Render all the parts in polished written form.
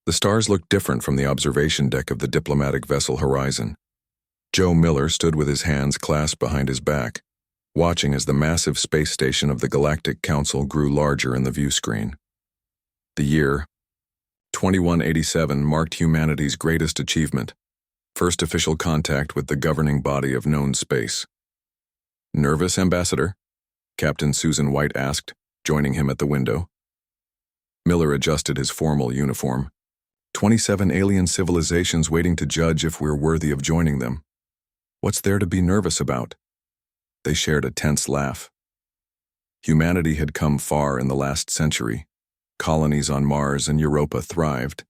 The stars looked different from the observation deck of the diplomatic vessel Horizon. Joe Miller stood with his hands clasped behind his back, watching as the massive space station of the Galactic Council grew larger in the view screen. The year 2187 marked humanity's greatest achievement, first official contact with the governing body of known space. "Nervous, Ambassador?" Captain Susan White asked, joining him at the window. Miller adjusted his formal uniform. 27 alien civilizations waiting to judge if we're worthy of joining them. What's there to be nervous about? They shared a tense laugh. Humanity had come far in the last century. Colonies on Mars and Europa thrived,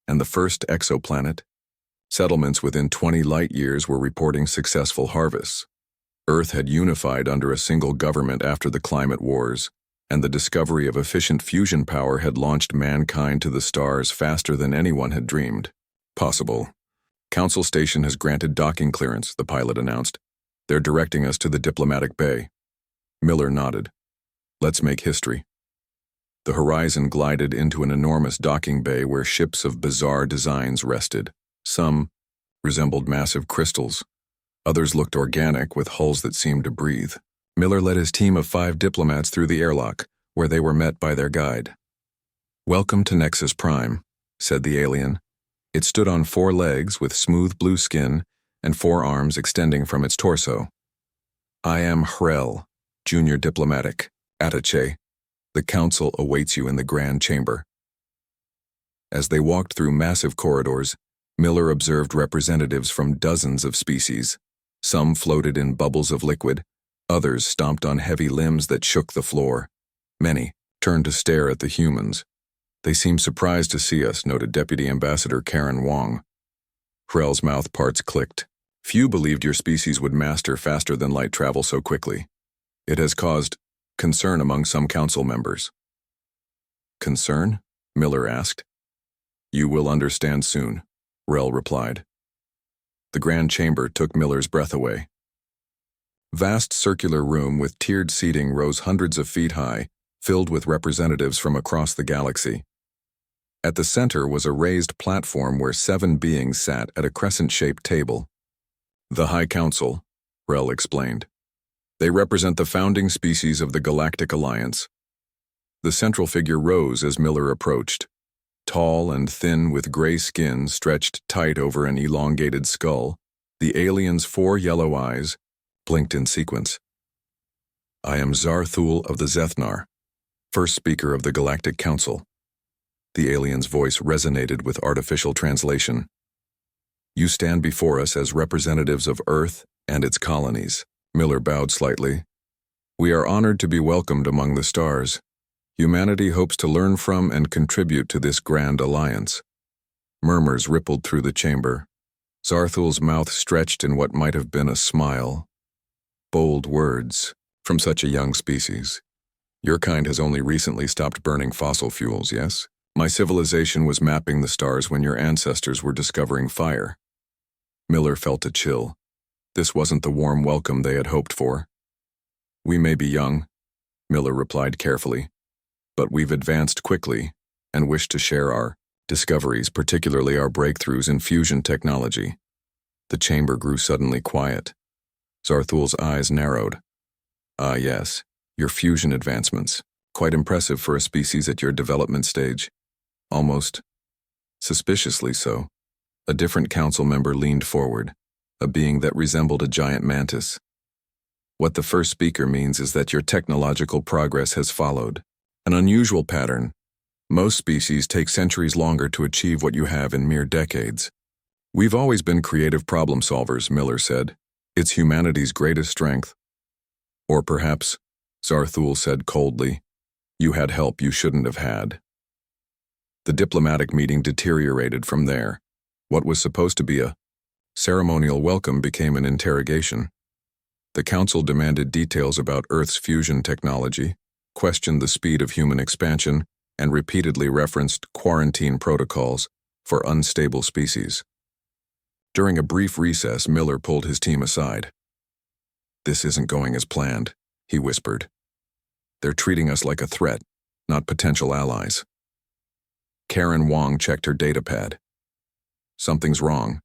and the first exoplanet, settlements within 20 light-years were reporting successful harvests. Earth had unified under a single government after the climate wars, and the discovery of efficient fusion power had launched mankind to the stars faster than anyone had dreamed possible. "Council Station has granted docking clearance," the pilot announced. "They're directing us to the diplomatic bay." Miller nodded. "Let's make history." The Horizon glided into an enormous docking bay where ships of bizarre designs rested. Some resembled massive crystals. Others looked organic with hulls that seemed to breathe. Miller led his team of 5 diplomats through the airlock, where they were met by their guide. "Welcome to Nexus Prime," said the alien. It stood on 4 legs with smooth blue skin and 4 arms extending from its torso. "I am Hrel, Junior Diplomatic, Attaché. The Council awaits you in the Grand Chamber." As they walked through massive corridors, Miller observed representatives from dozens of species. Some floated in bubbles of liquid, others stomped on heavy limbs that shook the floor. Many turned to stare at the humans. "They seem surprised to see us," noted Deputy Ambassador Karen Wong. Hrel's mouth parts clicked. "Few believed your species would master faster than light travel so quickly. It has caused concern among some council members." "Concern?" Miller asked. "You will understand soon," Hrel replied. The Grand Chamber took Miller's breath away. Vast circular room with tiered seating rose hundreds of feet high, filled with representatives from across the galaxy. At the center was a raised platform where 7 beings sat at a crescent-shaped table. "The High Council," Hrel explained. "They represent the founding species of the Galactic Alliance." The central figure rose as Miller approached. Tall and thin with gray skin stretched tight over an elongated skull, the alien's 4 yellow eyes blinked in sequence. "I am Zarthul of the Zethnar, first speaker of the Galactic Council." The alien's voice resonated with artificial translation. "You stand before us as representatives of Earth and its colonies." Miller bowed slightly. "We are honored to be welcomed among the stars. Humanity hopes to learn from and contribute to this grand alliance." Murmurs rippled through the chamber. Zarthul's mouth stretched in what might have been a smile. "Bold words from such a young species. Your kind has only recently stopped burning fossil fuels, yes? My civilization was mapping the stars when your ancestors were discovering fire." Miller felt a chill. This wasn't the warm welcome they had hoped for. "We may be young," Miller replied carefully, "but we've advanced quickly and wish to share our discoveries, particularly our breakthroughs in fusion technology." The chamber grew suddenly quiet. Zarthul's eyes narrowed. "Ah, yes, your fusion advancements. Quite impressive for a species at your development stage. Almost suspiciously so." A different council member leaned forward, a being that resembled a giant mantis. "What the first speaker means is that your technological progress has followed an unusual pattern. Most species take centuries longer to achieve what you have in mere decades." "We've always been creative problem solvers," Miller said. "It's humanity's greatest strength." "Or perhaps," Zarthul said coldly, "you had help you shouldn't have had." The diplomatic meeting deteriorated from there. What was supposed to be a ceremonial welcome became an interrogation. The council demanded details about Earth's fusion technology, questioned the speed of human expansion, and repeatedly referenced quarantine protocols for unstable species. During a brief recess, Miller pulled his team aside. "This isn't going as planned," he whispered. "They're treating us like a threat, not potential allies." Karen Wong checked her datapad. Something's wrong.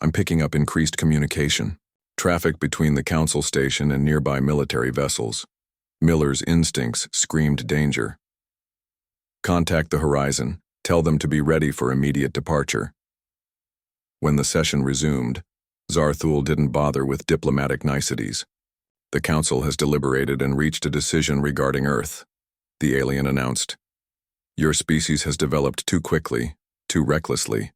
I'm picking up increased communication. Traffic between the council station and nearby military vessels. Miller's instincts screamed danger. Contact the Horizon. Tell them to be ready for immediate departure. When the session resumed, Zarthul didn't bother with diplomatic niceties. The council has deliberated and reached a decision regarding Earth. The alien announced. Your species has developed too quickly, too recklessly.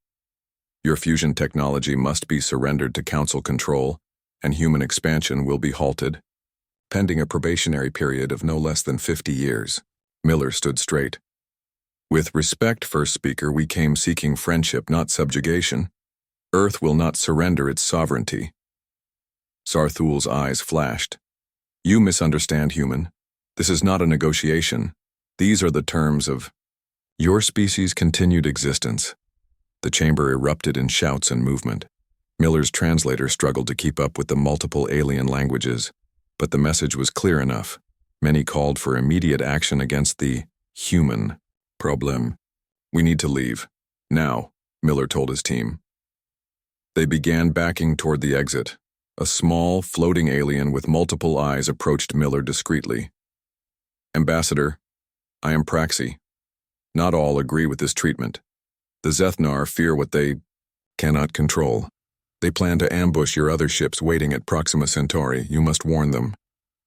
Your fusion technology must be surrendered to council control, and human expansion will be halted, pending a probationary period of no less than 50 years. Miller stood straight. With respect, First Speaker, we came seeking friendship, not subjugation. Earth will not surrender its sovereignty. Zarthul's eyes flashed. You misunderstand, human. This is not a negotiation. These are the terms of your species' continued existence. The chamber erupted in shouts and movement. Miller's translator struggled to keep up with the multiple alien languages, but the message was clear enough. Many called for immediate action against the human problem. We need to leave. Now, Miller told his team. They began backing toward the exit. A small, floating alien with multiple eyes approached Miller discreetly. Ambassador, I am Praxi. Not all agree with this treatment. The Zethnar fear what they cannot control. They plan to ambush your other ships waiting at Proxima Centauri. You must warn them.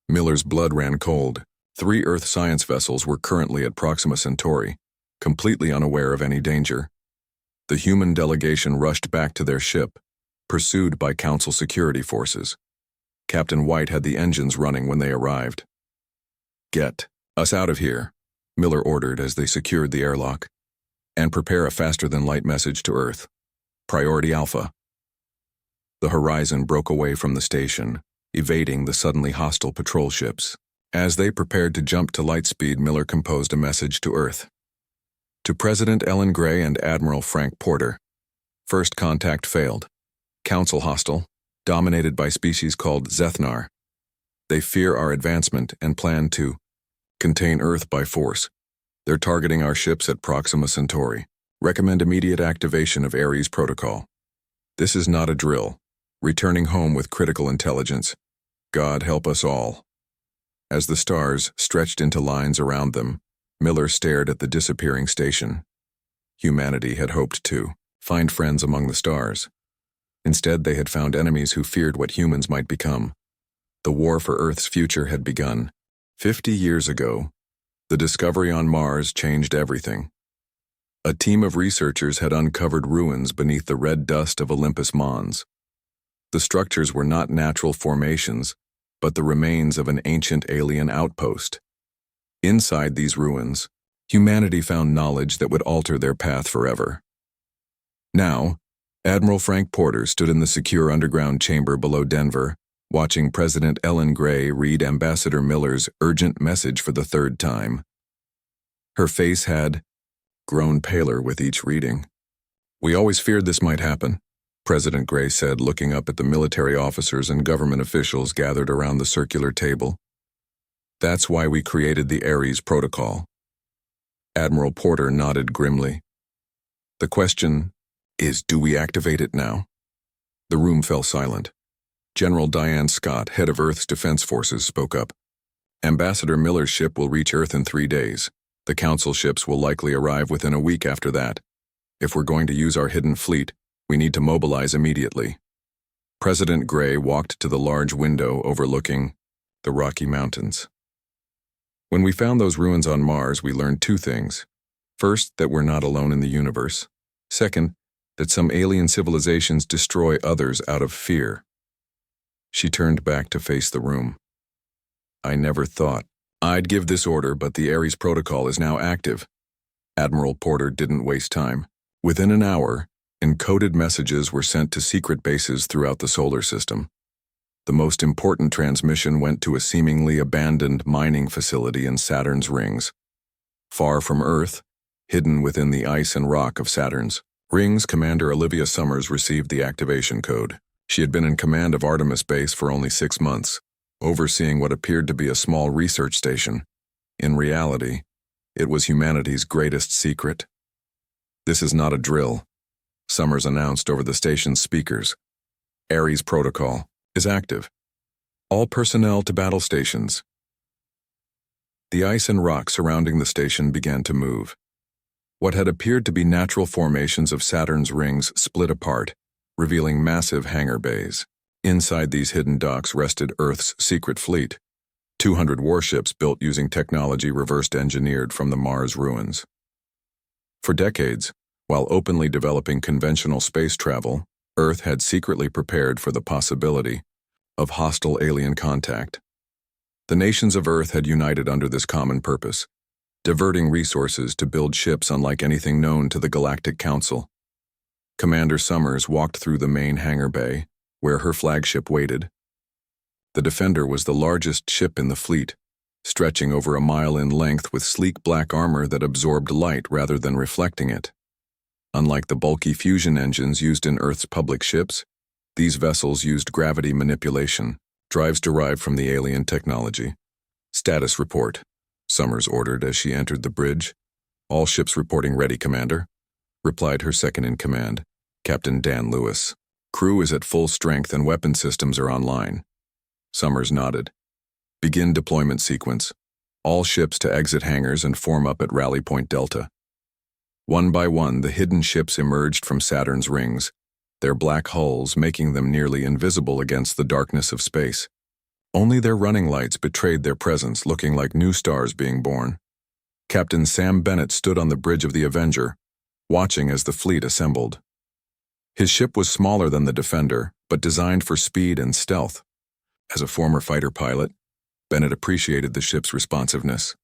Miller's blood ran cold. 3 Earth science vessels were currently at Proxima Centauri, completely unaware of any danger. The human delegation rushed back to their ship, pursued by Council security forces. Captain White had the engines running when they arrived. Get us out of here, Miller ordered as they secured the airlock, and prepare a faster-than-light message to Earth. Priority Alpha. The Horizon broke away from the station, evading the suddenly hostile patrol ships. As they prepared to jump to light speed, Miller composed a message to Earth. To President Ellen Gray and Admiral Frank Porter. First contact failed. Council hostile, dominated by species called Zethnar. They fear our advancement and plan to contain Earth by force. They're targeting our ships at Proxima Centauri. Recommend immediate activation of Ares Protocol. This is not a drill. Returning home with critical intelligence. God help us all. As the stars stretched into lines around them, Miller stared at the disappearing station. Humanity had hoped to find friends among the stars. Instead, they had found enemies who feared what humans might become. The war for Earth's future had begun. 50 years ago, the discovery on Mars changed everything. A team of researchers had uncovered ruins beneath the red dust of Olympus Mons. The structures were not natural formations, but the remains of an ancient alien outpost. Inside these ruins, humanity found knowledge that would alter their path forever. Now, Admiral Frank Porter stood in the secure underground chamber below Denver, watching President Ellen Gray read Ambassador Miller's urgent message for the 3rd time. Her face had grown paler with each reading. We always feared this might happen, President Gray said, looking up at the military officers and government officials gathered around the circular table. That's why we created the Ares Protocol. Admiral Porter nodded grimly. The question is, do we activate it now? The room fell silent. General Diane Scott, head of Earth's Defense Forces, spoke up. Ambassador Miller's ship will reach Earth in 3 days. The Council ships will likely arrive within a week after that. If we're going to use our hidden fleet, we need to mobilize immediately. President Gray walked to the large window overlooking the Rocky Mountains. When we found those ruins on Mars, we learned 2 things. First, that we're not alone in the universe. Second, that some alien civilizations destroy others out of fear. She turned back to face the room. I never thought I'd give this order, but the Ares Protocol is now active. Admiral Porter didn't waste time. Within an hour, encoded messages were sent to secret bases throughout the solar system. The most important transmission went to a seemingly abandoned mining facility in Saturn's rings. Far from Earth, hidden within the ice and rock of Saturn's rings, Commander Olivia Summers received the activation code. She had been in command of Artemis Base for only 6 months, overseeing what appeared to be a small research station. In reality, it was humanity's greatest secret. "This is not a drill," Summers announced over the station's speakers. "Ares Protocol is active. All personnel to battle stations." The ice and rock surrounding the station began to move. What had appeared to be natural formations of Saturn's rings split apart, revealing massive hangar bays. Inside these hidden docks rested Earth's secret fleet, 200 warships built using technology reversed engineered from the Mars ruins. For decades, while openly developing conventional space travel, Earth had secretly prepared for the possibility of hostile alien contact. The nations of Earth had united under this common purpose, diverting resources to build ships unlike anything known to the Galactic Council. Commander Summers walked through the main hangar bay, where her flagship waited. The Defender was the largest ship in the fleet, stretching over a mile in length with sleek black armor that absorbed light rather than reflecting it. Unlike the bulky fusion engines used in Earth's public ships, these vessels used gravity manipulation, drives derived from the alien technology. "Status report," Summers ordered as she entered the bridge. "All ships reporting ready, Commander," replied her second-in-command, Captain Dan Lewis. "Crew is at full strength and weapon systems are online." Summers nodded. "Begin deployment sequence. All ships to exit hangars and form up at Rally Point Delta." One by one, the hidden ships emerged from Saturn's rings, their black hulls making them nearly invisible against the darkness of space. Only their running lights betrayed their presence, looking like new stars being born. Captain Sam Bennett stood on the bridge of the Avenger, watching as the fleet assembled. His ship was smaller than the Defender, but designed for speed and stealth. As a former fighter pilot, Bennett appreciated the ship's responsiveness.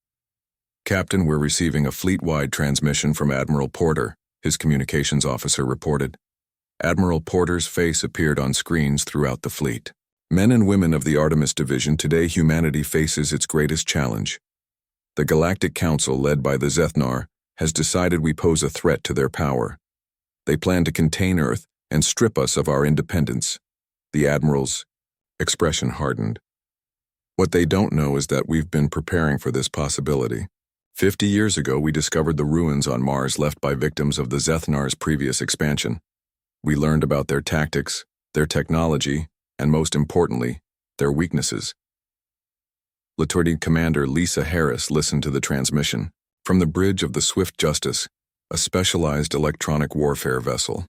"Captain, we're receiving a fleet-wide transmission from Admiral Porter," his communications officer reported. Admiral Porter's face appeared on screens throughout the fleet. "Men and women of the Artemis Division, today humanity faces its greatest challenge. The Galactic Council, led by the Zethnar, has decided we pose a threat to their power. They plan to contain Earth and strip us of our independence." The Admiral's expression hardened. "What they don't know is that we've been preparing for this possibility. 50 years ago, we discovered the ruins on Mars left by victims of the Zethnar's previous expansion. We learned about their tactics, their technology, and most importantly, their weaknesses." Lieutenant Commander Lisa Harris listened to the transmission from the bridge of the Swift Justice, a specialized electronic warfare vessel.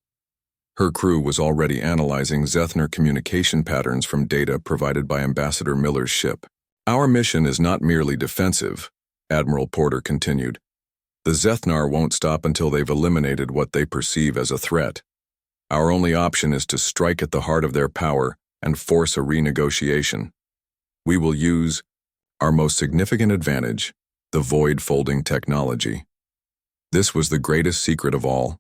Her crew was already analyzing Zethnar communication patterns from data provided by Ambassador Miller's ship. "Our mission is not merely defensive," Admiral Porter continued. "The Zethnar won't stop until they've eliminated what they perceive as a threat. Our only option is to strike at the heart of their power and force a renegotiation. We will use our most significant advantage, the void-folding technology. This was the greatest secret of all.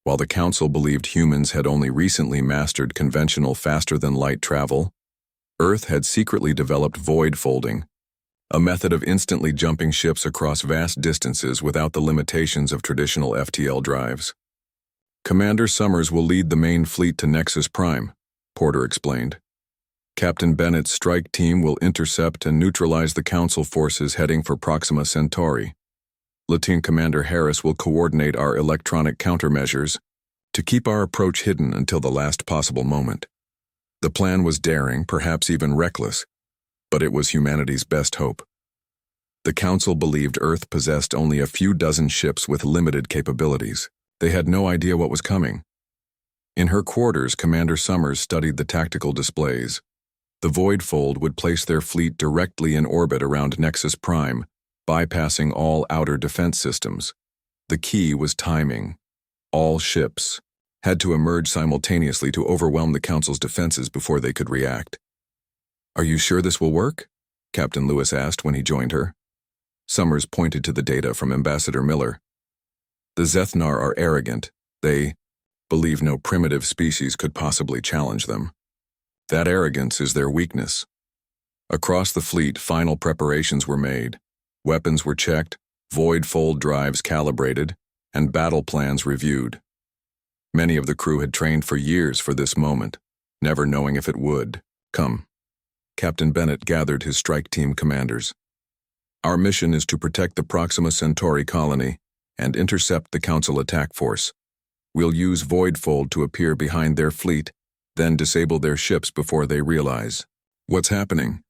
While the Council believed humans had only recently mastered conventional faster-than-light travel, Earth had secretly developed void-folding, a method of instantly jumping ships across vast distances without the limitations of traditional FTL drives. Commander Summers will lead the main fleet to Nexus Prime, Porter explained. Captain Bennett's strike team will intercept and neutralize the Council forces heading for Proxima Centauri. Lieutenant Commander Harris will coordinate our electronic countermeasures to keep our approach hidden until the last possible moment. The plan was daring, perhaps even reckless, but it was humanity's best hope. The Council believed Earth possessed only a few dozen ships with limited capabilities. They had no idea what was coming. In her quarters, Commander Summers studied the tactical displays. The Void Fold would place their fleet directly in orbit around Nexus Prime, bypassing all outer defense systems. The key was timing. All ships had to emerge simultaneously to overwhelm the Council's defenses before they could react. "Are you sure this will work?" Captain Lewis asked when he joined her. Summers pointed to the data from Ambassador Miller. "The Zethnar are arrogant. They believe no primitive species could possibly challenge them. That arrogance is their weakness." Across the fleet, final preparations were made. Weapons were checked, void fold drives calibrated, and battle plans reviewed. Many of the crew had trained for years for this moment, never knowing if it would come. Captain Bennett gathered his strike team commanders. "Our mission is to protect the Proxima Centauri colony and intercept the Council attack force. We'll use Voidfold to appear behind their fleet, then disable their ships before they realize what's happening.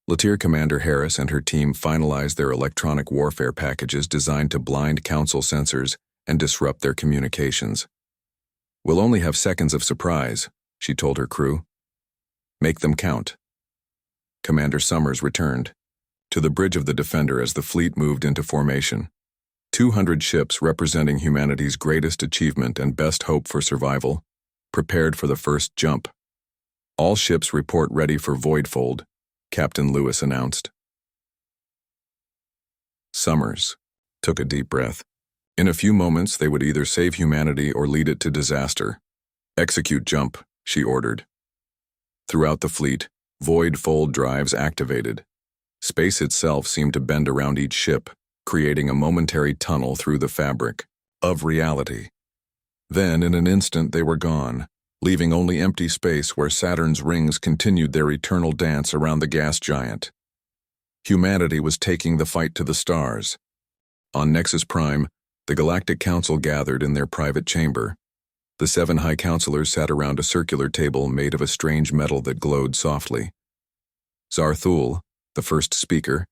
Lieutenant Commander Harris and her team finalized their electronic warfare packages designed to blind Council sensors and disrupt their communications. We'll only have seconds of surprise, she told her crew. Make them count. Commander Summers returned to the bridge of the Defender as the fleet moved into formation. 200 ships representing humanity's greatest achievement and best hope for survival, prepared for the first jump. All ships report ready for Voidfold, Captain Lewis announced. Summers took a deep breath. In a few moments, they would either save humanity or lead it to disaster. Execute jump, she ordered. Throughout the fleet, Voidfold drives activated. Space itself seemed to bend around each ship, creating a momentary tunnel through the fabric of reality. Then, in an instant, they were gone, leaving only empty space where Saturn's rings continued their eternal dance around the gas giant. Humanity was taking the fight to the stars. On Nexus Prime, the Galactic Council gathered in their private chamber. The 7 High Counselors sat around a circular table made of a strange metal that glowed softly. Zarthul, the first speaker,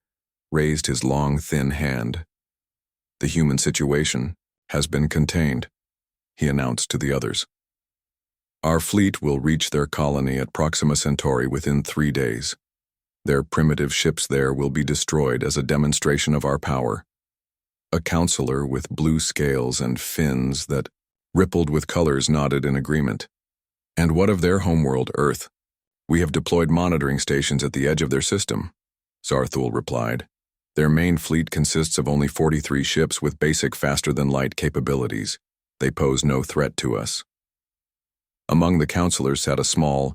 raised his long, thin hand. The human situation has been contained, he announced to the others. Our fleet will reach their colony at Proxima Centauri within 3 days. Their primitive ships there will be destroyed as a demonstration of our power. A counselor with blue scales and fins that rippled with colors nodded in agreement. And what of their homeworld, Earth? We have deployed monitoring stations at the edge of their system, Zarthul replied. Their main fleet consists of only 43 ships with basic faster-than-light capabilities. They pose no threat to us. Among the counselors sat a small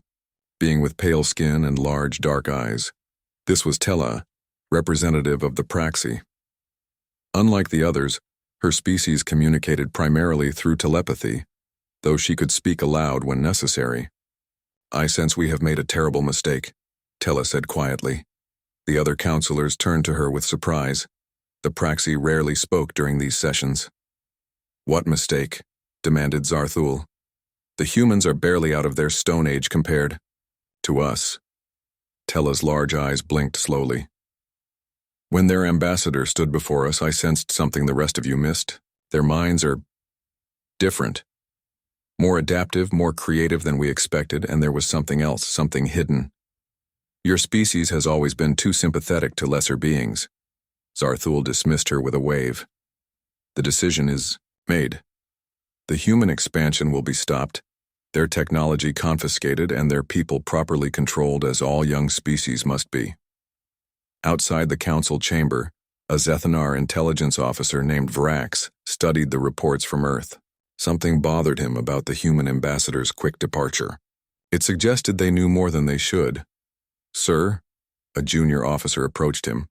being with pale skin and large dark eyes. This was Tella, representative of the Praxi. Unlike the others, her species communicated primarily through telepathy, though she could speak aloud when necessary. I sense we have made a terrible mistake, Tella said quietly. The other counselors turned to her with surprise. The Praxi rarely spoke during these sessions. What mistake? Demanded Zarthul. The humans are barely out of their Stone Age compared to us. Tella's large eyes blinked slowly. When their ambassador stood before us, I sensed something the rest of you missed. Their minds are different. More adaptive, more creative than we expected, and there was something else, something hidden. Your species has always been too sympathetic to lesser beings. Zarthul dismissed her with a wave. The decision is made. The human expansion will be stopped, their technology confiscated, and their people properly controlled as all young species must be. Outside the council chamber, a Zethanar intelligence officer named Vrax studied the reports from Earth. Something bothered him about the human ambassador's quick departure. It suggested they knew more than they should. Sir, a junior officer approached him.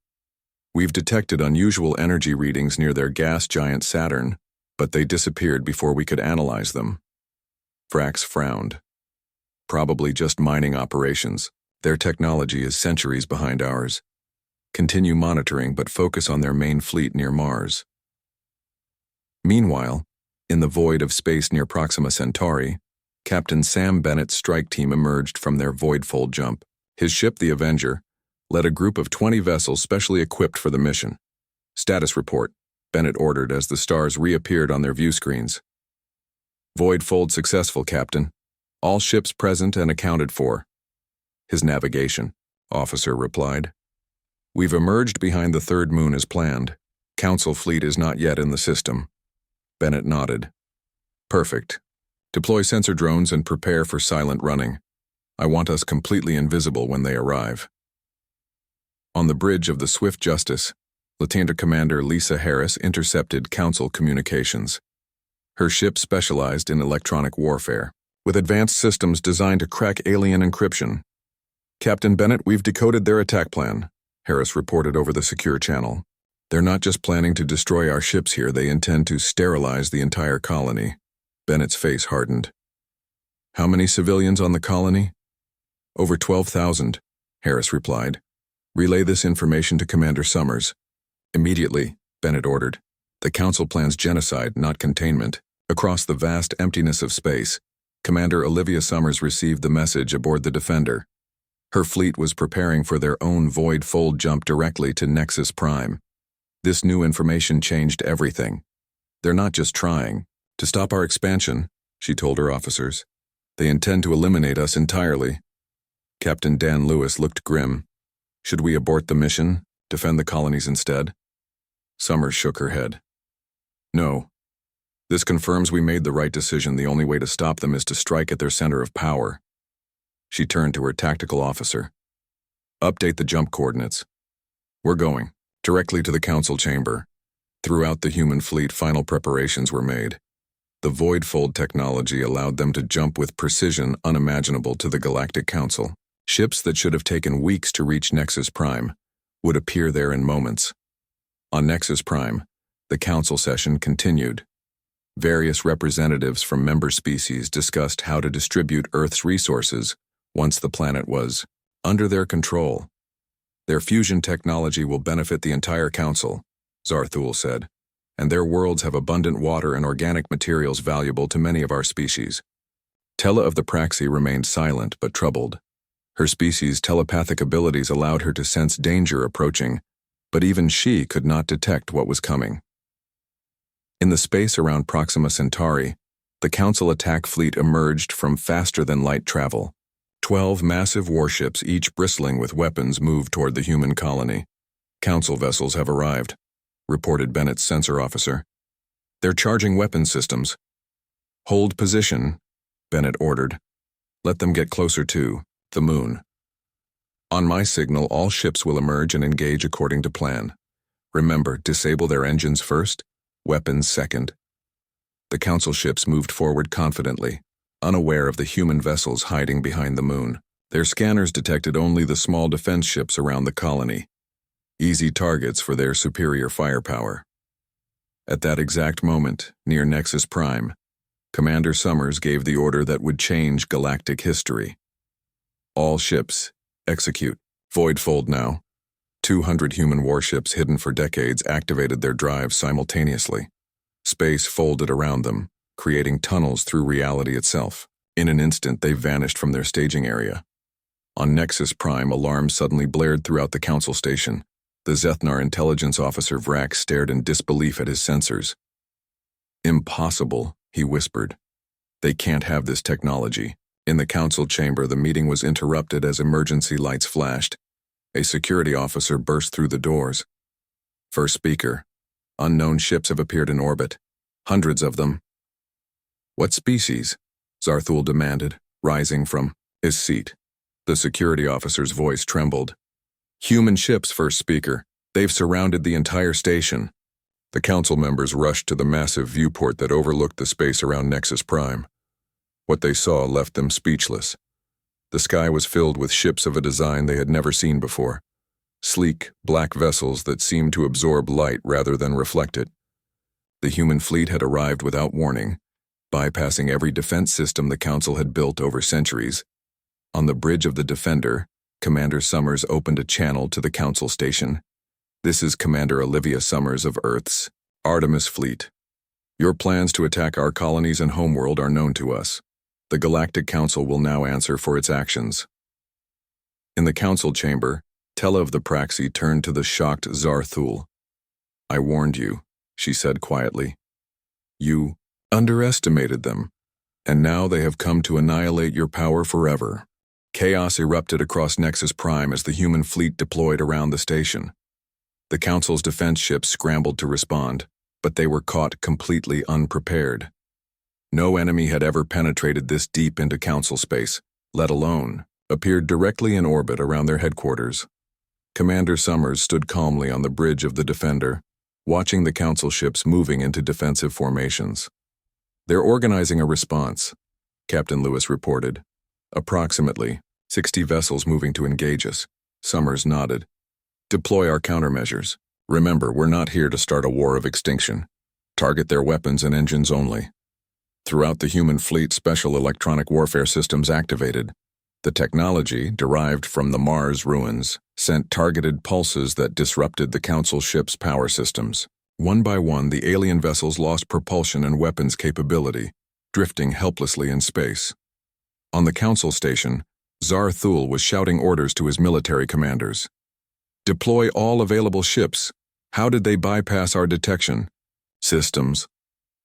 We've detected unusual energy readings near their gas giant Saturn, but they disappeared before we could analyze them. Vrax frowned. Probably just mining operations. Their technology is centuries behind ours. Continue monitoring, but focus on their main fleet near Mars. Meanwhile, in the void of space near Proxima Centauri, Captain Sam Bennett's strike team emerged from their Voidfold jump. His ship, the Avenger, led a group of 20 vessels specially equipped for the mission. Status report, Bennett ordered as the stars reappeared on their view screens. Voidfold successful, Captain. All ships present and accounted for. His navigation officer replied. We've emerged behind the third moon as planned. Council fleet is not yet in the system. Bennett nodded. Perfect. Deploy sensor drones and prepare for silent running. I want us completely invisible when they arrive. On the bridge of the Swift Justice, Lieutenant Commander Lisa Harris intercepted Council communications. Her ship specialized in electronic warfare, with advanced systems designed to crack alien encryption. Captain Bennett, we've decoded their attack plan, Harris reported over the secure channel. They're not just planning to destroy our ships here, they intend to sterilize the entire colony. Bennett's face hardened. How many civilians on the colony? Over 12,000, Harris replied. Relay this information to Commander Summers. Immediately, Bennett ordered. The Council plans genocide, not containment. Across the vast emptiness of space, Commander Olivia Summers received the message aboard the Defender. Her fleet was preparing for their own void-fold jump directly to Nexus Prime. This new information changed everything. They're not just trying to stop our expansion, she told her officers. They intend to eliminate us entirely. Captain Dan Lewis looked grim. Should we abort the mission, defend the colonies instead? Summers shook her head. No. This confirms we made the right decision. The only way to stop them is to strike at their center of power. She turned to her tactical officer. Update the jump coordinates. We're going directly to the Council chamber. Throughout the human fleet, final preparations were made. The void-fold technology allowed them to jump with precision unimaginable to the Galactic Council. Ships that should have taken weeks to reach Nexus Prime would appear there in moments. On Nexus Prime, the Council session continued. Various representatives from member species discussed how to distribute Earth's resources once the planet was under their control. Their fusion technology will benefit the entire Council, Zarthul said, and their worlds have abundant water and organic materials valuable to many of our species. Tella of the Praxi remained silent but troubled. Her species' telepathic abilities allowed her to sense danger approaching, but even she could not detect what was coming. In the space around Proxima Centauri, the Council attack fleet emerged from faster-than-light travel. 12 massive warships, each bristling with weapons, moved toward the human colony. Council vessels have arrived, reported Bennett's sensor officer. They're charging weapon systems. Hold position, Bennett ordered. Let them get closer to the moon. On my signal, all ships will emerge and engage according to plan. Remember, disable their engines first, weapons second. The Council ships moved forward confidently, unaware of the human vessels hiding behind the moon. Their scanners detected only the small defense ships around the colony, easy targets for their superior firepower. At that exact moment, near Nexus Prime, Commander Summers gave the order that would change galactic history. All ships, execute. Void-fold now. 200 human warships hidden for decades activated their drives simultaneously. Space folded around them, creating tunnels through reality itself. In an instant, they vanished from their staging area. On Nexus Prime, alarms suddenly blared throughout the Council station. The Zethnar intelligence officer Vrak stared in disbelief at his sensors. Impossible, he whispered. They can't have this technology. In the Council chamber, the meeting was interrupted as emergency lights flashed. A security officer burst through the doors. First speaker. Unknown ships have appeared in orbit. Hundreds of them. What species? Zarthul demanded, rising from his seat. The security officer's voice trembled. Human ships, first speaker. They've surrounded the entire station. The Council members rushed to the massive viewport that overlooked the space around Nexus Prime. What they saw left them speechless. The sky was filled with ships of a design they had never seen before. Sleek, black vessels that seemed to absorb light rather than reflect it. The human fleet had arrived without warning, bypassing every defense system the Council had built over centuries. On the bridge of the Defender, Commander Summers opened a channel to the Council station. This is Commander Olivia Summers of Earth's Artemis Fleet. Your plans to attack our colonies and homeworld are known to us. The Galactic Council will now answer for its actions. In the Council chamber, Tella of the Praxi turned to the shocked Zarthul. I warned you, she said quietly. You underestimated them, and now they have come to annihilate your power forever. Chaos erupted across Nexus Prime as the human fleet deployed around the station. The Council's defense ships scrambled to respond, but they were caught completely unprepared. No enemy had ever penetrated this deep into Council space, let alone appeared directly in orbit around their headquarters. Commander Summers stood calmly on the bridge of the Defender, watching the Council ships moving into defensive formations. They're organizing a response, Captain Lewis reported. Approximately 60 vessels moving to engage us. Summers nodded. Deploy our countermeasures. Remember, we're not here to start a war of extinction. Target their weapons and engines only. Throughout the human fleet, special electronic warfare systems activated. The technology, derived from the Mars ruins, sent targeted pulses that disrupted the Council ships' power systems. One by one, the alien vessels lost propulsion and weapons capability, drifting helplessly in space. On the council station, Zar Thul was shouting orders to his military commanders. "Deploy all available ships. How did they bypass our detection?" "Systems."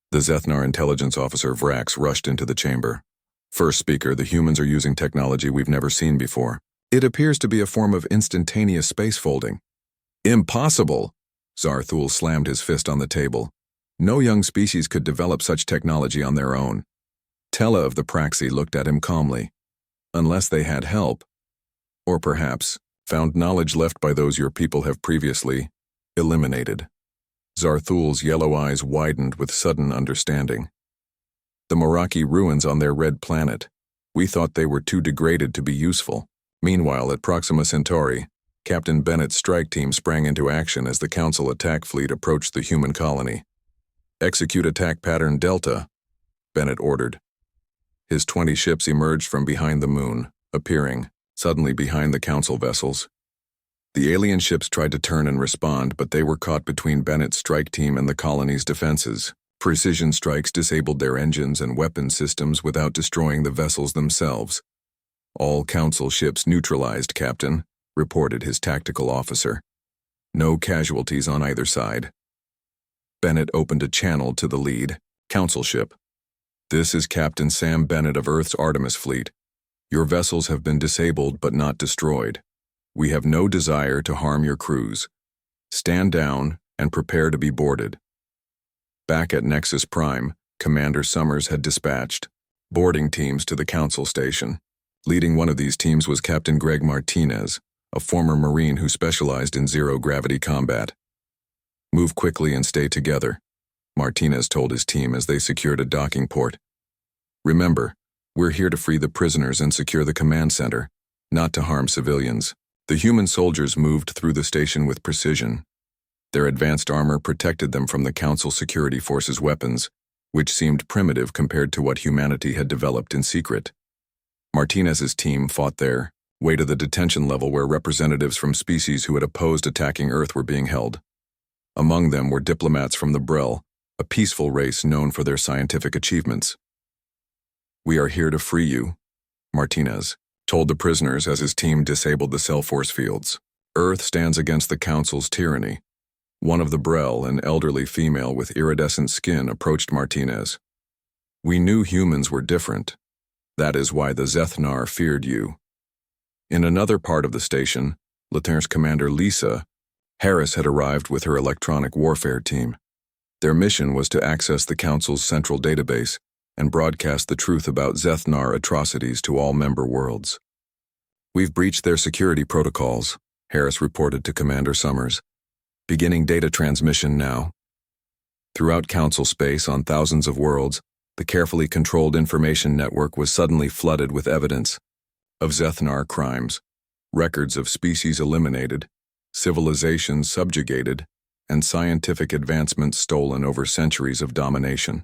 The Zethnar intelligence officer Vrax rushed into the chamber. "First speaker, the humans are using technology we've never seen before. It appears to be a form of instantaneous space folding." "Impossible!" Zar Thul slammed his fist on the table. "No young species could develop such technology on their own." Tella of the Praxi looked at him calmly. "Unless they had help. Or perhaps found knowledge left by those your people have previously eliminated." Zar Thul's yellow eyes widened with sudden understanding. "The Meraki ruins on their red planet. We thought they were too degraded to be useful." Meanwhile, at Proxima Centauri, Captain Bennett's strike team sprang into action as the Council attack fleet approached the human colony. "Execute attack pattern Delta," Bennett ordered. His 20 ships emerged from behind the moon, appearing suddenly behind the Council vessels. The alien ships tried to turn and respond, but they were caught between Bennett's strike team and the colony's defenses. Precision strikes disabled their engines and weapon systems without destroying the vessels themselves. "All Council ships neutralized, Captain," reported his tactical officer. "No casualties on either side." Bennett opened a channel to the lead Council ship. "This is Captain Sam Bennett of Earth's Artemis fleet. Your vessels have been disabled but not destroyed. We have no desire to harm your crews. Stand down and prepare to be boarded." Back at Nexus Prime, Commander Summers had dispatched boarding teams to the Council station. Leading one of these teams was Captain Greg Martinez, a former Marine who specialized in zero-gravity combat. "Move quickly and stay together," Martinez told his team as they secured a docking port. "Remember, we're here to free the prisoners and secure the command center, not to harm civilians." The human soldiers moved through the station with precision. Their advanced armor protected them from the Council Security Force's weapons, which seemed primitive compared to what humanity had developed in secret. Martinez's team fought their way to the detention level where representatives from species who had opposed attacking Earth were being held. Among them were diplomats from the Brel, a peaceful race known for their scientific achievements. "We are here to free you," Martinez told the prisoners as his team disabled the cell force fields. "Earth stands against the Council's tyranny." One of the Brel, an elderly female with iridescent skin, approached Martinez. "We knew humans were different. That is why the Zethnar feared you." In another part of the station, Lieutenant Commander Lisa Harris had arrived with her electronic warfare team. Their mission was to access the Council's central database and broadcast the truth about Zethnar atrocities to all member worlds. "We've breached their security protocols," Harris reported to Commander Summers. "Beginning data transmission now." Throughout Council space on thousands of worlds, the carefully controlled information network was suddenly flooded with evidence of Zethnar crimes, records of species eliminated, civilizations subjugated, and scientific advancements stolen over centuries of domination.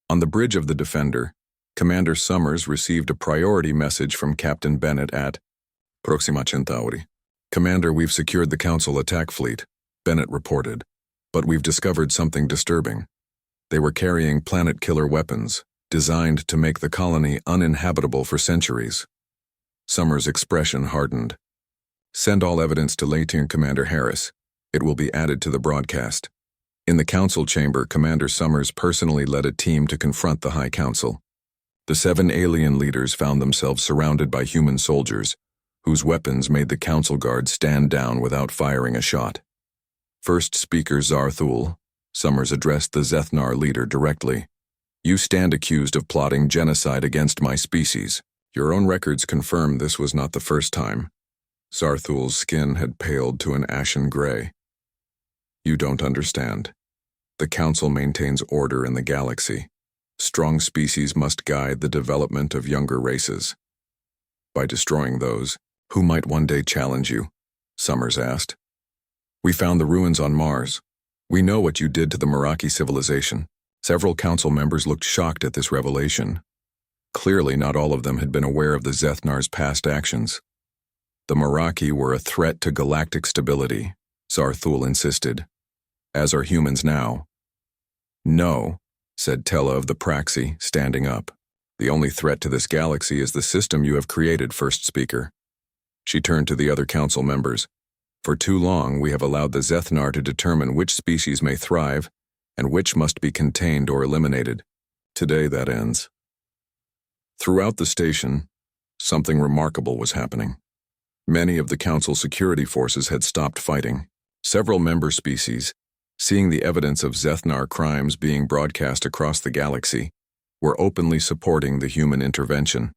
On the bridge of the Defender, Commander Summers received a priority message from Captain Bennett at Proxima Centauri. "Commander, we've secured the Council attack fleet," Bennett reported, "but we've discovered something disturbing. They were carrying planet-killer weapons, designed to make the colony uninhabitable for centuries." Summers' expression hardened. "Send all evidence to Lieutenant Commander Harris. It will be added to the broadcast." In the Council chamber, Commander Summers personally led a team to confront the High Council. The 7 alien leaders found themselves surrounded by human soldiers, whose weapons made the Council guards stand down without firing a shot. First speaker Zar Thul, Summers addressed the Zethnar leader directly. "You stand accused of plotting genocide against my species. Your own records confirm this was not the first time." Zar Thul's skin had paled to an ashen gray. "You don't understand. The Council maintains order in the galaxy. Strong species must guide the development of younger races. By destroying those, who might one day challenge you?" Summers asked. "We found the ruins on Mars. We know what you did to the Meraki civilization." Several Council members looked shocked at this revelation. Clearly, not all of them had been aware of the Zethnar's past actions. "The Meraki were a threat to galactic stability," Zar Thul insisted. as are humans now. No, said Tella of the Praxi, standing up. The only threat to this galaxy is the system you have created, first speaker. She turned to the other council members. For too long, we have allowed the Zethnar to determine which species may thrive and which must be contained or eliminated. Today that ends. Throughout the station, something remarkable was happening. Many of the council security forces had stopped fighting. Several member species, seeing the evidence of Zethnar crimes being broadcast across the galaxy, were openly supporting the human intervention.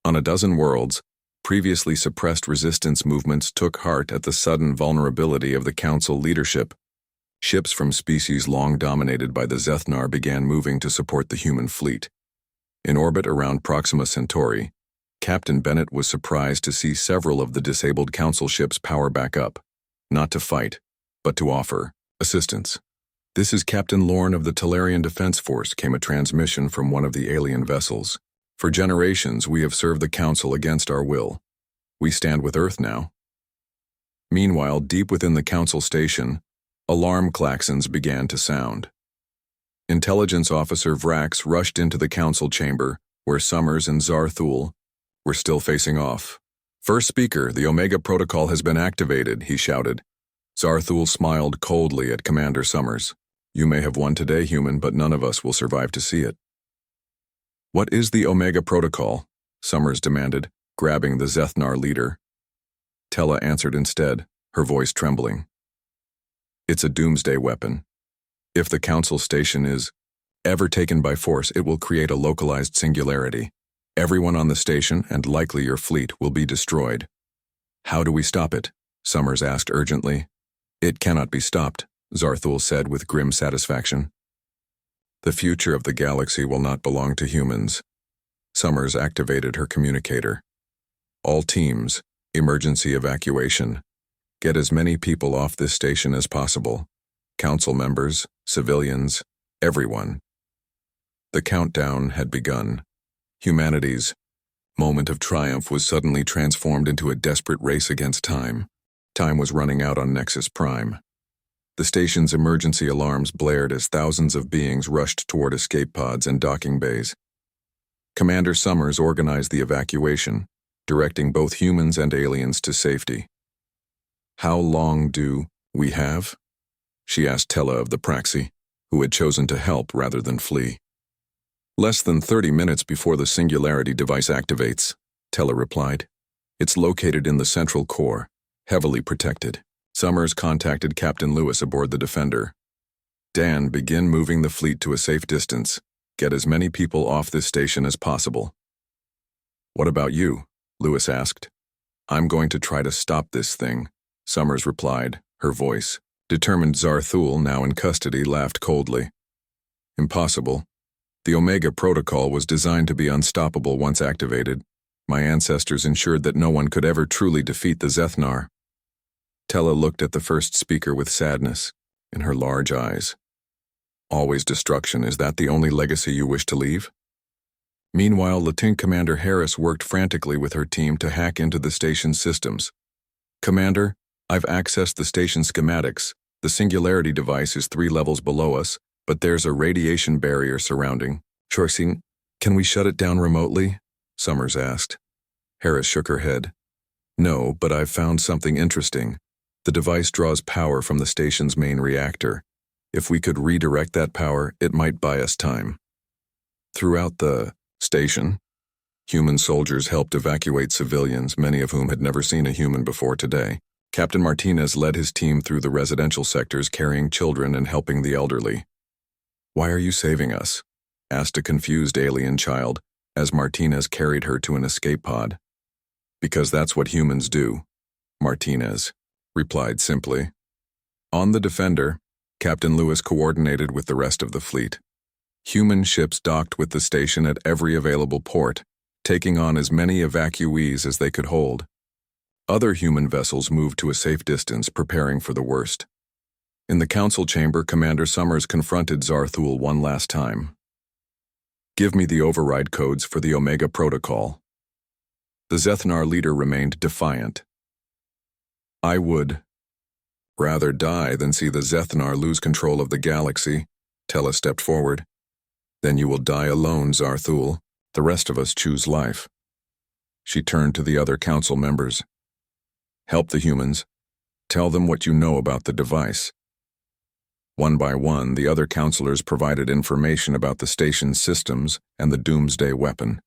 On a dozen worlds, previously suppressed resistance movements took heart at the sudden vulnerability of the council leadership. Ships from species long dominated by the Zethnar began moving to support the human fleet. In orbit around Proxima Centauri, Captain Bennett was surprised to see several of the disabled council ships power back up, not to fight, but to offer assistance. "This is Captain Lorne of the Talarian Defense Force," came a transmission from one of the alien vessels. "For generations, we have served the Council against our will. We stand with Earth now." Meanwhile, deep within the Council station, alarm klaxons began to sound. Intelligence Officer Vrax rushed into the Council chamber, where Summers and Zarthul were still facing off. "First speaker, the Omega Protocol has been activated," he shouted. Zarthul smiled coldly at Commander Summers. "You may have won today, human, but none of us will survive to see it." "What is the Omega Protocol?" Summers demanded, grabbing the Zethnar leader. Tella answered instead, her voice trembling. "It's a doomsday weapon. If the Council station is ever taken by force, it will create a localized singularity. Everyone on the station, and likely your fleet, will be destroyed." "How do we stop it?" Summers asked urgently. "It cannot be stopped," Zarthul said with grim satisfaction. "The future of the galaxy will not belong to humans." Summers activated her communicator. "All teams, emergency evacuation. Get as many people off this station as possible. Council members, civilians, everyone." The countdown had begun. Humanity's moment of triumph was suddenly transformed into a desperate race against time. Time was running out on Nexus Prime. The station's emergency alarms blared as thousands of beings rushed toward escape pods and docking bays. Commander Summers organized the evacuation, directing both humans and aliens to safety. "How long do we have?" she asked Tella of the Praxi, who had chosen to help rather than flee. "Less than 30 minutes before the singularity device activates," Tella replied. "It's located in the central core, heavily protected." Summers contacted Captain Lewis aboard the Defender. "Dan, begin moving the fleet to a safe distance. Get as many people off this station as possible." "What about you?" Lewis asked. "I'm going to try to stop this thing," Summers replied, her voice. Determined Zarthul, now in custody, laughed coldly. "Impossible. The Omega Protocol was designed to be unstoppable once activated. My ancestors ensured that no one could ever truly defeat the Zethnar." Tella looked at the first speaker with sadness in her large eyes. "Always destruction, is that the only legacy you wish to leave?" Meanwhile, Lieutenant Commander Harris worked frantically with her team to hack into the station's systems. "Commander, I've accessed the station schematics. The singularity device is 3 levels below us, but there's a radiation barrier surrounding. Chorsing, can we shut it down remotely?" Summers asked. Harris shook her head. "No, but I've found something interesting. The device draws power from the station's main reactor. If we could redirect that power, it might buy us time." Throughout the station, human soldiers helped evacuate civilians, many of whom had never seen a human before today. Captain Martinez led his team through the residential sectors, carrying children and helping the elderly. "Why are you saving us?" asked a confused alien child, as Martinez carried her to an escape pod. "Because that's what humans do," Martinez replied simply. On the Defender, Captain Lewis coordinated with the rest of the fleet. Human ships docked with the station at every available port, taking on as many evacuees as they could hold. Other human vessels moved to a safe distance, preparing for the worst. In the council chamber, Commander Summers confronted Zarthul one last time. "Give me the override codes for the Omega Protocol." The Zethnar leader remained defiant. "I would Rather die than see the Zethnar lose control of the galaxy, Tella stepped forward. Then you will die alone, Zarthul. The rest of us choose life. She turned to the other council members. Help the humans. Tell them what you know about the device. One by one, the other counselors provided information about the station's systems and the doomsday weapon.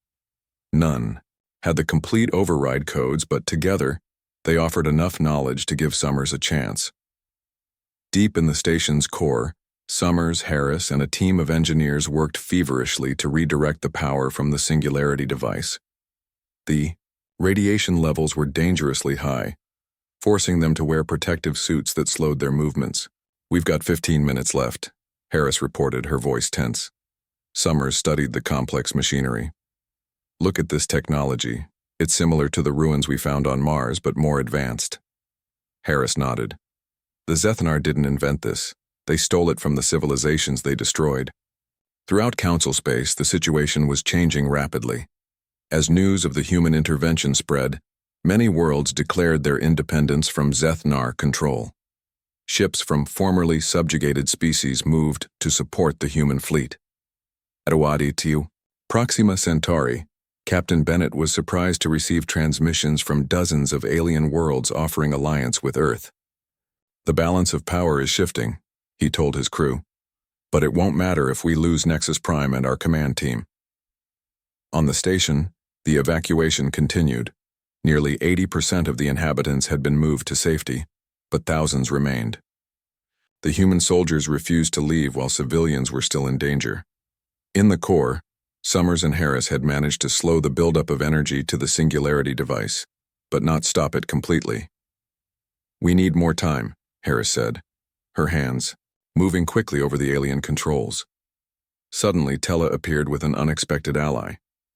None had the complete override codes, but together, they offered enough knowledge to give Summers a chance. Deep in the station's core, Summers, Harris, and a team of engineers worked feverishly to redirect the power from the Singularity device. The radiation levels were dangerously high, forcing them to wear protective suits that slowed their movements. We've got 15 minutes left, Harris reported, her voice tense. Summers studied the complex machinery. Look at this technology. It's similar to the ruins we found on Mars, but more advanced. Harris nodded. The Zethnar didn't invent this. They stole it from the civilizations they destroyed. Throughout Council space, the situation was changing rapidly. As news of the human intervention spread, many worlds declared their independence from Zethnar control. Ships from formerly subjugated species moved to support the human fleet. At Tiu, Proxima Centauri, Captain Bennett was surprised to receive transmissions from dozens of alien worlds offering alliance with Earth. The balance of power is shifting, he told his crew. But it won't matter if we lose Nexus Prime and our command team. On the station, the evacuation continued. Nearly 80% of the inhabitants had been moved to safety, but thousands remained. The human soldiers refused to leave while civilians were still in danger. In the core, Summers and Harris had managed to slow the buildup of energy to the Singularity device, but not stop it completely. We need more time, Harris said, her hands moving quickly over the alien controls. Suddenly, Tella appeared with an unexpected ally,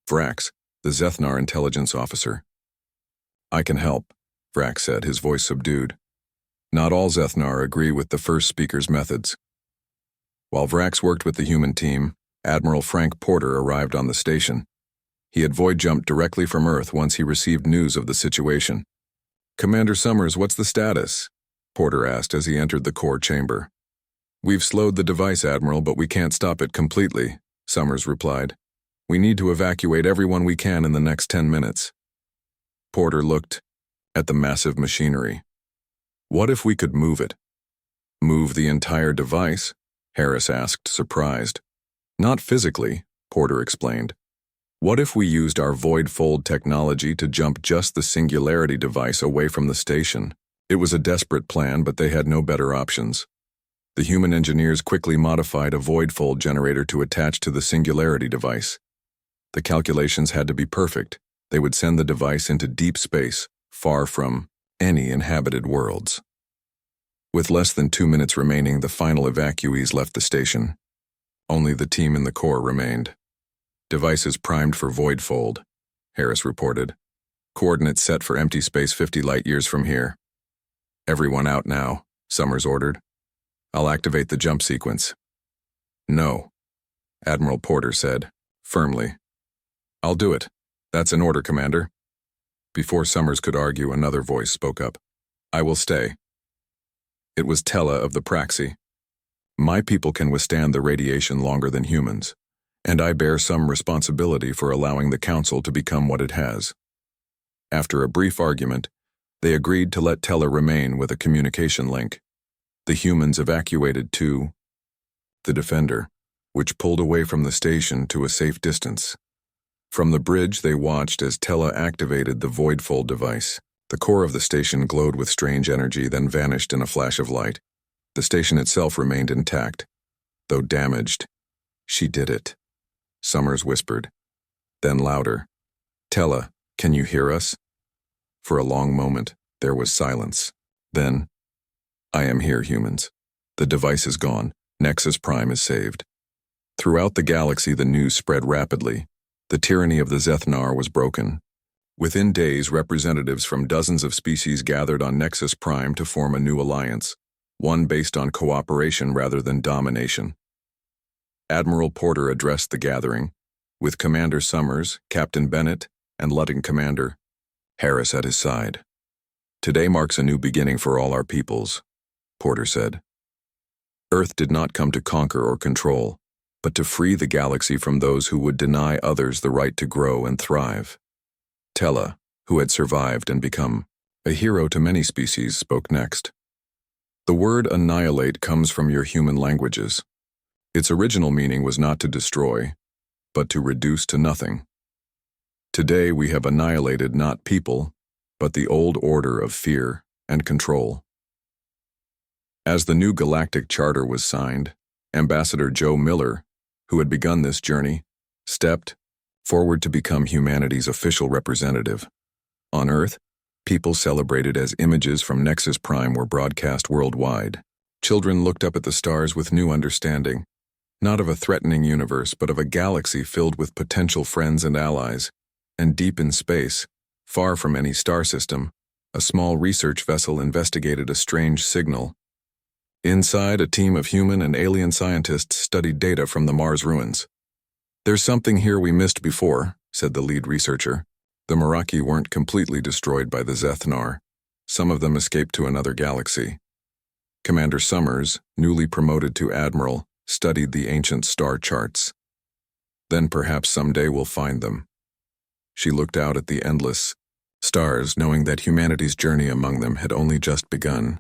Vrax, the Zethnar intelligence officer. I can help, Vrax said, his voice subdued. Not all Zethnar agree with the first speaker's methods. While Vrax worked with the human team, Admiral Frank Porter arrived on the station. He had void-jumped directly from Earth once he received news of the situation. Commander Summers, what's the status? Porter asked as he entered the core chamber. We've slowed the device, Admiral, but we can't stop it completely, Summers replied. We need to evacuate everyone we can in the next 10 minutes. Porter looked at the massive machinery. What if we could move it? Move the entire device? Harris asked, surprised. Not physically, Porter explained. What if we used our void fold technology to jump just the Singularity device away from the station? It was a desperate plan, but they had no better options. The human engineers quickly modified a void fold generator to attach to the Singularity device. The calculations had to be perfect. They would send the device into deep space, far from any inhabited worlds. With less than 2 minutes remaining, the final evacuees left the station. Only the team in the core remained. Devices primed for void fold, Harris reported. Coordinates set for empty space 50 light-years from here. Everyone out now, Summers ordered. I'll activate the jump sequence. No, Admiral Porter said, firmly. I'll do it. That's an order, Commander. Before Summers could argue, another voice spoke up. I will stay. It was Tella of the Praxi. My people can withstand the radiation longer than humans, and I bear some responsibility for allowing the Council to become what it has. After a brief argument, they agreed to let Tella remain with a communication link. The humans evacuated to the Defender, which pulled away from the station to a safe distance. From the bridge, they watched as Tella activated the void-fold device. The core of the station glowed with strange energy, then vanished in a flash of light. The station itself remained intact, though damaged. She did it, Summers whispered. Then louder. Tella, can you hear us? For a long moment, there was silence. Then, I am here, humans. The device is gone. Nexus Prime is saved. Throughout the galaxy, the news spread rapidly. The tyranny of the Zethnar was broken. Within days, representatives from dozens of species gathered on Nexus Prime to form a new alliance, one based on cooperation rather than domination. Admiral Porter addressed the gathering, with Commander Summers, Captain Bennett, and Lieutenant Commander Harris at his side. Today marks a new beginning for all our peoples. Porter said. Earth did not come to conquer or control, but to free the galaxy from those who would deny others the right to grow and thrive. Tella, who had survived and become a hero to many species, spoke next. The word annihilate comes from your human languages. Its original meaning was not to destroy, but to reduce to nothing. Today we have annihilated not people, but the old order of fear and control. As the new Galactic Charter was signed, Ambassador Joe Miller, who had begun this journey, stepped forward to become humanity's official representative. On Earth, people celebrated as images from Nexus Prime were broadcast worldwide. Children looked up at the stars with new understanding, not of a threatening universe, but of a galaxy filled with potential friends and allies. And deep in space, far from any star system, a small research vessel investigated a strange signal. Inside, a team of human and alien scientists studied data from the Mars ruins. "There's something here we missed before," said the lead researcher. The Meraki weren't completely destroyed by the Zethnar. Some of them escaped to another galaxy. Commander Summers, newly promoted to Admiral, studied the ancient star charts. "Then perhaps someday we'll find them." She looked out at the endless stars, knowing that humanity's journey among them had only just begun.